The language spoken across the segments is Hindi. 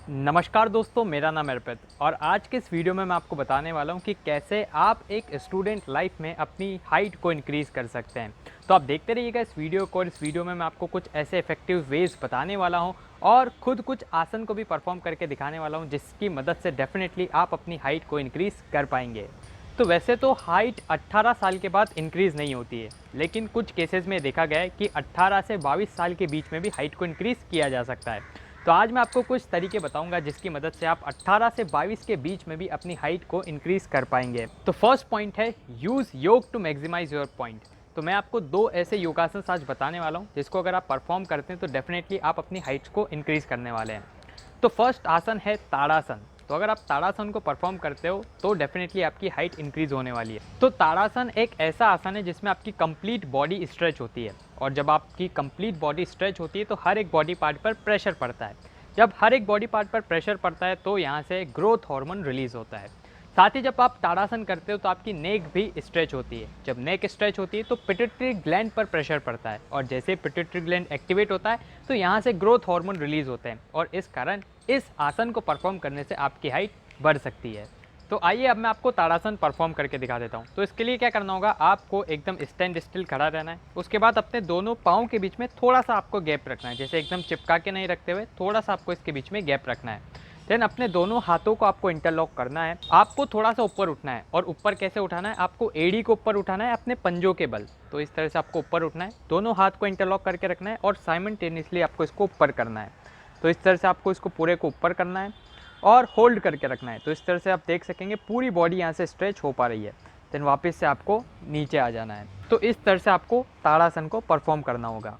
नमस्कार दोस्तों, मेरा नाम अर्पित और आज के इस वीडियो में मैं आपको बताने वाला हूं कि कैसे आप एक स्टूडेंट लाइफ में अपनी हाइट को इंक्रीज़ कर सकते हैं। तो आप देखते रहिएगा इस वीडियो को और इस वीडियो में मैं आपको कुछ ऐसे इफ़ेक्टिव वेज़ बताने वाला हूं और खुद कुछ आसन को भी परफॉर्म करके दिखाने वाला हूं, जिसकी मदद से डेफ़िनेटली आप अपनी हाइट को इंक्रीज़ कर पाएंगे। तो वैसे तो हाइट 18 साल के बाद इंक्रीज़ नहीं होती है, लेकिन कुछ केसेस में देखा गया है कि 18 से 22 साल के बीच में भी हाइट को इंक्रीज़ किया जा सकता है। तो आज मैं आपको कुछ तरीके बताऊंगा जिसकी मदद से आप 18 से 22 के बीच में भी अपनी हाइट को इंक्रीज़ कर पाएंगे। तो फर्स्ट पॉइंट है यूज़ योग टू मैक्सिमाइज योर पॉइंट। तो मैं आपको दो ऐसे योगासन आज बताने वाला हूं जिसको अगर आप परफॉर्म करते हैं तो डेफिनेटली आप अपनी हाइट को इंक्रीज़ करने वाले हैं। तो फर्स्ट आसन है ताड़ासन। तो अगर आप ताड़ासन को परफॉर्म करते हो तो डेफिनेटली आपकी हाइट इंक्रीज़ होने वाली है। तो ताड़ासन एक ऐसा आसन है जिसमें आपकी कंप्लीट बॉडी स्ट्रेच होती है और जब आपकी कंप्लीट बॉडी स्ट्रेच होती है तो हर एक बॉडी पार्ट पर प्रेशर पड़ता है। जब हर एक बॉडी पार्ट पर प्रेशर पड़ता है तो यहाँ से ग्रोथ हार्मोन रिलीज़ होता है। साथ ही जब आप ताड़ासन करते हो तो आपकी नेक भी स्ट्रेच होती है। जब नेक स्ट्रेच होती है तो पिट्यूटरी ग्लैंड पर प्रेशर पड़ता है और जैसे पिट्यूटरी ग्लैंड एक्टिवेट होता है तो यहाँ से ग्रोथ हार्मोन रिलीज़ होते हैं और इस कारण इस आसन को परफॉर्म करने से आपकी हाइट बढ़ सकती है। तो आइए अब मैं आपको ताड़ासन परफॉर्म करके दिखा देता हूँ। तो इसके लिए क्या करना होगा, आपको एकदम स्टैंड स्टिल खड़ा रहना है। उसके बाद अपने दोनों पाँव के बीच में थोड़ा सा आपको गैप रखना है, जैसे एकदम चिपका के नहीं रखते हुए थोड़ा सा आपको इसके बीच में गैप रखना है। देन अपने दोनों हाथों को आपको इंटरलॉक करना है। आपको थोड़ा सा ऊपर उठना है और ऊपर कैसे उठाना है, आपको एड़ी को ऊपर उठाना है अपने पंजों के बल। तो इस तरह से आपको ऊपर उठना है, दोनों हाथ को इंटरलॉक करके रखना है और साइमल्टेनियसली आपको इसको ऊपर करना है। तो इस तरह से आपको इसको पूरे को ऊपर करना है और होल्ड करके रखना है। तो इस तरह से आप देख सकेंगे पूरी बॉडी यहाँ से स्ट्रेच हो पा रही है। देन वापस से आपको नीचे आ जाना है। तो इस तरह से आपको ताड़ासन को परफॉर्म करना होगा।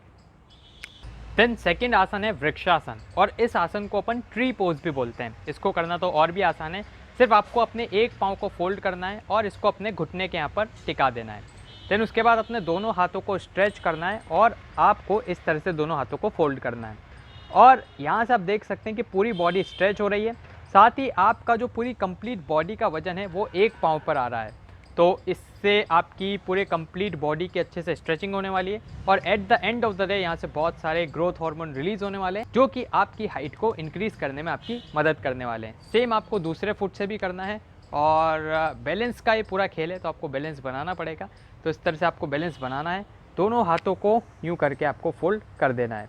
देन सेकेंड आसन है वृक्षासन और इस आसन को अपन ट्री पोज भी बोलते हैं। इसको करना तो और भी आसान है, सिर्फ आपको अपने एक पाँव को फोल्ड करना है और इसको अपने घुटने के यहाँ पर टिका देना है। देन उसके बाद अपने दोनों हाथों को स्ट्रेच करना है और आपको इस तरह से दोनों हाथों को फोल्ड करना है और यहाँ से आप देख सकते हैं कि पूरी बॉडी स्ट्रेच हो रही है। साथ ही आपका जो पूरी कंप्लीट बॉडी का वजन है वो एक पाँव पर आ रहा है। तो इससे आपकी पूरे कंप्लीट बॉडी की अच्छे से स्ट्रेचिंग होने वाली है और at the end of the day यहाँ से बहुत सारे ग्रोथ हार्मोन रिलीज होने वाले हैं जो कि आपकी हाइट को इंक्रीज़ करने में आपकी मदद करने वाले हैं। सेम आपको दूसरे फुट से भी करना है और बैलेंस का ये पूरा खेल है, तो आपको बैलेंस बनाना पड़ेगा। तो इस तरह से आपको बैलेंस बनाना है, दोनों हाथों को यूँ करके आपको फोल्ड कर देना है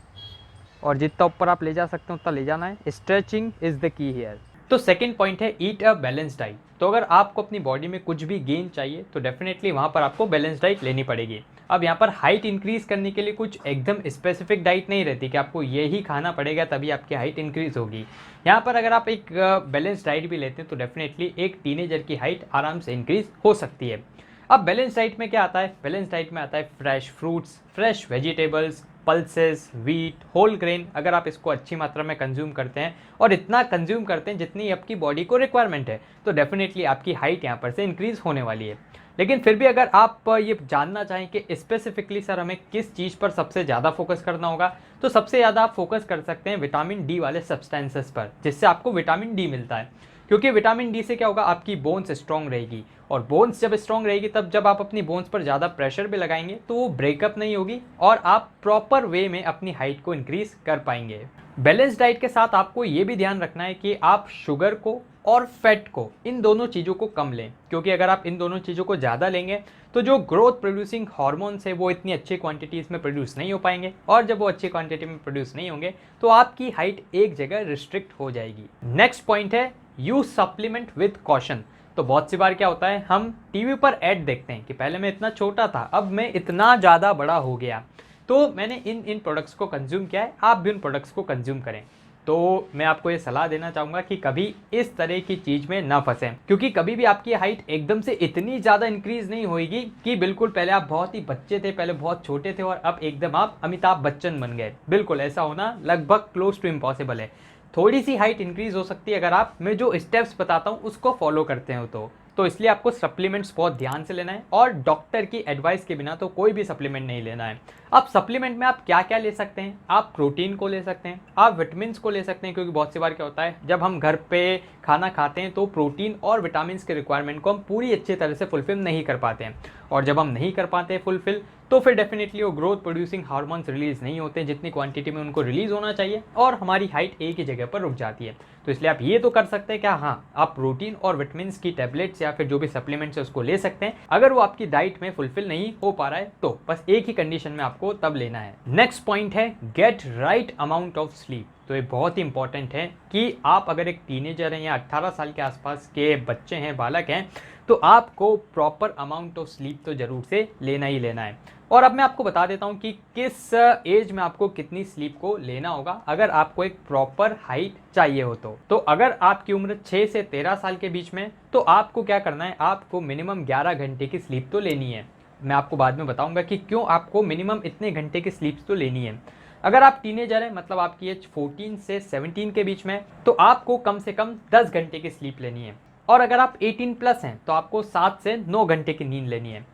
और जितना ऊपर आप ले जा सकते हैं उतना ले जाना है। Stretching is the key here. तो सेकंड पॉइंट है ईट अ बैलेंस डाइट। तो अगर आपको अपनी बॉडी में कुछ भी गेन चाहिए तो डेफिनेटली वहाँ पर आपको बैलेंस डाइट लेनी पड़ेगी। अब यहाँ पर हाइट इंक्रीज़ करने के लिए कुछ एकदम स्पेसिफिक डाइट नहीं रहती कि आपको यही खाना पड़ेगा तभी आपकी हाइट इंक्रीज़ होगी। यहाँ पर अगर आप एक बैलेंस डाइट भी लेते हैं तो डेफिनेटली एक टीनेजर की हाइट आराम से इंक्रीज़ हो सकती है। अब बैलेंस डाइट में क्या आता है, बैलेंस डाइट में आता है fresh fruits, fresh vegetables, pulses, wheat, whole grain. अगर आप इसको अच्छी मात्रा में कंज्यूम करते हैं और इतना कंज्यूम करते हैं जितनी आपकी बॉडी को रिक्वायरमेंट है तो डेफिनेटली आपकी हाइट यहाँ पर से इंक्रीज़ होने वाली है। लेकिन फिर भी अगर आप ये जानना चाहें कि स्पेसिफिकली सर हमें किस चीज़ पर सबसे ज़्यादा फोकस करना होगा, तो सबसे ज़्यादा आप फोकस कर सकते हैं विटामिन डी वाले सब्सटेंसेस पर, जिससे आपको विटामिन डी मिलता है। क्योंकि विटामिन डी से क्या होगा, आपकी बोन्स स्ट्रॉन्ग रहेगी और बोन्स जब स्ट्रॉन्ग रहेगी तब जब आप अपनी बोन्स पर ज़्यादा प्रेशर भी लगाएंगे तो वो ब्रेकअप नहीं होगी और आप प्रॉपर वे में अपनी हाइट को इंक्रीज़ कर पाएंगे। बैलेंस डाइट के साथ आपको ये भी ध्यान रखना है कि आप शुगर को और फैट को, इन दोनों चीज़ों को कम लें, क्योंकि अगर आप इन दोनों चीज़ों को ज़्यादा लेंगे तो जो ग्रोथ प्रोड्यूसिंग हार्मोन्स है वो इतनी अच्छी क्वांटिटीज़ में प्रोड्यूस नहीं हो पाएंगे और जब वो अच्छी क्वांटिटी में प्रोड्यूस नहीं होंगे तो आपकी हाइट एक जगह रिस्ट्रिक्ट हो जाएगी। नेक्स्ट पॉइंट है यूज सप्लीमेंट विद कॉशन। तो बहुत सी बार क्या होता है, हम टीवी पर ऐड देखते हैं कि पहले मैं इतना छोटा था अब मैं इतना ज़्यादा बड़ा हो गया, तो मैंने इन प्रोडक्ट्स को कंज्यूम किया है, आप भी उन प्रोडक्ट्स को कंज्यूम करें। तो मैं आपको ये सलाह देना चाहूँगा कि कभी इस तरह की चीज़ में ना फंसें, क्योंकि कभी भी आपकी हाइट एकदम से इतनी ज़्यादा इंक्रीज़ नहीं होएगी कि बिल्कुल पहले आप बहुत ही बच्चे थे, पहले बहुत छोटे थे और अब एकदम आप अमिताभ बच्चन बन गए। बिल्कुल ऐसा होना लगभग क्लोज टू इम्पॉसिबल है। थोड़ी सी हाइट इंक्रीज़ हो सकती है अगर आप मैं जो स्टेप्स बताता हूँ उसको फॉलो करते हो तो इसलिए आपको सप्लीमेंट्स बहुत ध्यान से लेना है और डॉक्टर की एडवाइस के बिना तो कोई भी सप्लीमेंट नहीं लेना है। अब सप्लीमेंट में आप क्या क्या ले सकते हैं, आप प्रोटीन को ले सकते हैं, आप विटामिन को ले सकते हैं, क्योंकि बहुत सी बार क्या होता है जब हम घर पे खाना खाते हैं तो प्रोटीन और विटामिन के रिक्वायरमेंट को हम पूरी अच्छी तरह से फुलफिल नहीं कर पाते हैं और जब हम नहीं कर पाते फुलफिल, तो फिर डेफिनेटली वो ग्रोथ प्रोड्यूसिंग हार्मोन्स रिलीज नहीं होते जितनी क्वांटिटी में उनको रिलीज होना चाहिए, और हमारी हाइट एक ही जगह पर रुक जाती है। तो इसलिए आप ये तो कर सकते हैं क्या, हाँ आप प्रोटीन और विटामिन की टैबलेट्स या फिर जो भी सप्लीमेंट्स है उसको ले सकते हैं, अगर वो आपकी डाइट में फुलफिल नहीं हो पा रहा है तो बस एक ही कंडीशन में आपको तब लेना है। नेक्स्ट पॉइंट है get right amount of sleep. तो ये बहुत ही इंपॉर्टेंट है कि आप अगर एक टीनेजर हैं या 18 साल के आसपास के बच्चे हैं, बालक हैं, तो आपको प्रॉपर अमाउंट ऑफ स्लीप तो ज़रूर से लेना ही लेना है। और अब मैं आपको बता देता हूँ कि किस एज में आपको कितनी स्लीप को लेना होगा अगर आपको एक प्रॉपर हाइट चाहिए हो। तो अगर आपकी उम्र 6 से 13 साल के बीच में, तो आपको क्या करना है, आपको मिनिमम 11 घंटे की स्लीप तो लेनी है। मैं आपको बाद में बताऊंगा कि क्यों आपको मिनिमम इतने घंटे की स्लीप तो लेनी है। अगर आप टीनेजर हैं, मतलब आपकी एज 14 से 17 के बीच में, तो आपको कम से कम 10 घंटे की स्लीप लेनी है। और अगर आप 18 प्लस हैं तो आपको 7 से 9 घंटे की नींद लेनी है।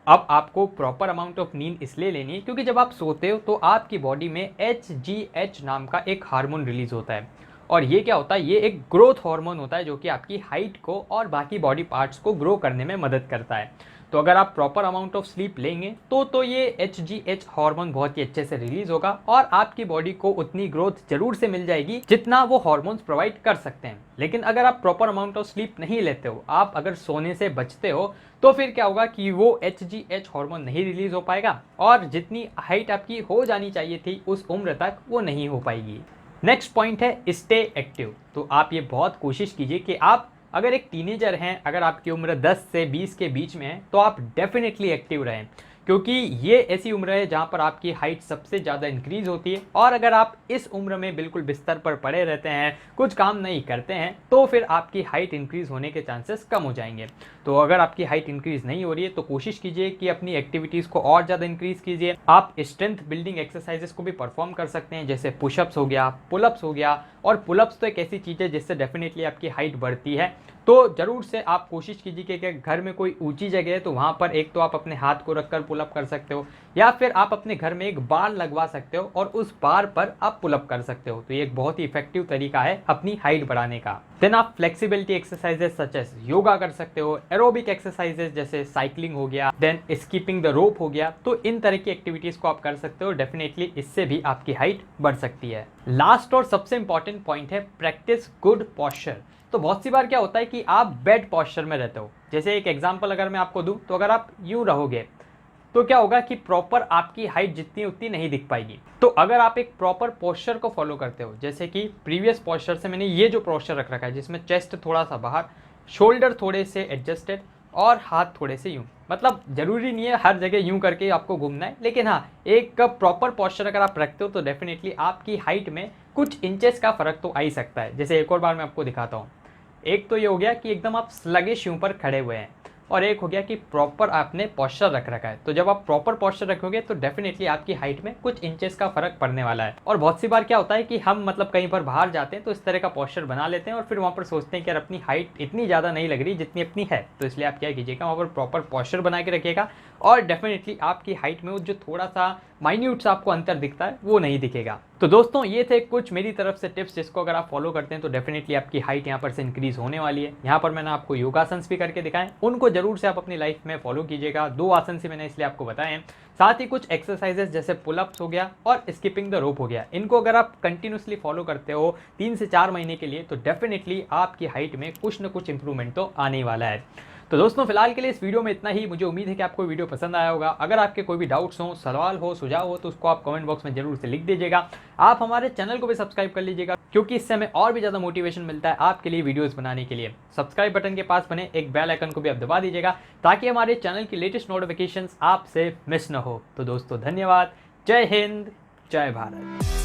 अब आपको प्रॉपर अमाउंट ऑफ नींद इसलिए लेनी है क्योंकि जब आप सोते हो तो आपकी बॉडी में HGH नाम का एक हार्मोन रिलीज होता है, और ये क्या होता है, ये एक ग्रोथ हार्मोन होता है जो कि आपकी हाइट को और बाकी बॉडी पार्ट्स को ग्रो करने में मदद करता है। तो अगर आप प्रॉपर अमाउंट ऑफ स्लीप लेंगे तो ये HGH हार्मोन बहुत ही अच्छे से रिलीज होगा और आपकी बॉडी को उतनी ग्रोथ जरूर से मिल जाएगी जितना वो हार्मोन्स प्रोवाइड कर सकते हैं। लेकिन अगर आप प्रॉपर अमाउंट ऑफ स्लीप नहीं लेते हो, आप अगर सोने से बचते हो, तो फिर क्या होगा कि वो HGH हार्मोन नहीं रिलीज हो पाएगा और जितनी हाइट आपकी हो जानी चाहिए थी उस उम्र तक वो नहीं हो पाएगी। नेक्स्ट पॉइंट है स्टे एक्टिव। तो आप ये बहुत कोशिश कीजिए कि आप अगर एक टीनेजर हैं, अगर आपकी उम्र 10 से 20 के बीच में है, तो आप डेफिनेटली एक्टिव रहें, क्योंकि ये ऐसी उम्र है जहाँ पर आपकी हाइट सबसे ज़्यादा इंक्रीज होती है। और अगर आप इस उम्र में बिल्कुल बिस्तर पर पड़े रहते हैं, कुछ काम नहीं करते हैं, तो फिर आपकी हाइट इंक्रीज होने के चांसेस कम हो जाएंगे। तो अगर आपकी हाइट इंक्रीज नहीं हो रही है तो कोशिश कीजिए कि अपनी एक्टिविटीज़ को और ज़्यादा इंक्रीज कीजिए। आप स्ट्रेंथ बिल्डिंग एक्सरसाइजेस को भी परफॉर्म कर सकते हैं, जैसे पुशअप्स हो गया, पुलअप्स हो गया। और पुलअप्स तो एक ऐसी चीज़ है जिससे डेफिनेटली आपकी हाइट बढ़ती है। तो ज़रूर से आप कोशिश कीजिए कि घर में कोई ऊंची जगह है तो वहाँ पर एक तो आप अपने हाथ को रखकर पुलअप कर सकते हो, या फिर आप अपने घर में एक बार लगवा सकते हो और उस बार पर आप पुलअप कर सकते हो। तो ये एक बहुत ही इफेक्टिव तरीका है अपनी हाइट बढ़ाने का। देन आप flexibility exercises such as yoga कर सकते हो, एरोबिक एक्सरसाइजेस जैसे साइकिलिंग हो गया, देन स्कीपिंग द रोप हो गया। तो इन तरह की एक्टिविटीज़ को आप कर सकते हो, डेफिनेटली इससे भी आपकी हाइट बढ़ सकती है। लास्ट और सबसे इंपॉर्टेंट पॉइंट है प्रैक्टिस गुड पॉस्चर। तो बहुत सी बार क्या होता है कि आप बैड पॉस्चर में रहते हो। जैसे एक एग्जांपल अगर मैं आपको दूं, तो अगर आप यूं रहोगे तो क्या होगा कि प्रॉपर आपकी हाइट जितनी उतनी नहीं दिख पाएगी। तो अगर आप एक प्रॉपर पोस्चर को फॉलो करते हो, जैसे कि प्रीवियस पोस्चर से मैंने ये जो पोस्चर रख रखा है जिसमें चेस्ट थोड़ा सा बाहर, शोल्डर थोड़े से एडजस्टेड और हाथ थोड़े से यूं, मतलब जरूरी नहीं है हर जगह यूं करके आपको घूमना है, लेकिन हाँ एक प्रॉपर पोस्चर अगर आप रखते हो तो डेफिनेटली आपकी हाइट में कुछ इंचेस का फर्क तो आ ही सकता है। जैसे एक और बार मैं आपको दिखाता हूँ। एक तो ये हो गया कि एकदम आप स्लगिश यूं पर खड़े हुए हैं, और एक हो गया कि प्रॉपर आपने पोस्चर रख रखा है। तो जब आप प्रॉपर पोस्चर रखोगे तो डेफिनेटली आपकी हाइट में कुछ इंचेस का फर्क पड़ने वाला है। और बहुत सी बार क्या होता है कि हम मतलब कहीं पर बाहर जाते हैं तो इस तरह का पोस्चर बना लेते हैं और फिर वहाँ पर सोचते हैं कि यार अपनी हाइट इतनी ज़्यादा नहीं लग रही जितनी अपनी है। तो इसलिए आप क्या कीजिएगा, वहाँ पर प्रॉपर पोस्चर बना के रखिएगा और डेफिनेटली आपकी हाइट में वो जो थोड़ा सा माइन्यूट सा आपको अंतर दिखता है वो नहीं दिखेगा। तो दोस्तों ये थे कुछ मेरी तरफ से टिप्स जिसको अगर आप फॉलो करते हैं तो डेफिनेटली आपकी हाइट यहाँ पर से इंक्रीज होने वाली है। यहाँ पर मैंने आपको योगासन भी करके दिखाएं, उनको जरूर से आप अपनी लाइफ में फॉलो कीजिएगा। 2 आसन से मैंने इसलिए आपको बताए हैं। साथ ही कुछ एक्सरसाइजेस जैसे पुलअप्स हो गया और स्किपिंग द रोप हो गया, इनको अगर आप कंटिन्यूसली फॉलो करते हो 3 से 4 महीने के लिए तो डेफिनेटली आपकी हाइट में कुछ न कुछ इंप्रूवमेंट तो आने वाला है। तो दोस्तों फिलहाल के लिए इस वीडियो में इतना ही। मुझे उम्मीद है कि आपको वीडियो पसंद आया होगा। अगर आपके कोई भी डाउट्स हो, सवाल हो, सुझाव हो तो उसको आप कमेंट बॉक्स में जरूर से लिख दीजिएगा। आप हमारे चैनल को भी सब्सक्राइब कर लीजिएगा क्योंकि इससे हमें और भी ज़्यादा मोटिवेशन मिलता है आपके लिए वीडियोस बनाने के लिए। सब्सक्राइब बटन के पास बने एक बेल आइकन को भी आप दबा दीजिएगा ताकि हमारे चैनल की लेटेस्ट नोटिफिकेशंस आपसे मिस न हो। तो दोस्तों धन्यवाद। जय हिंद, जय भारत।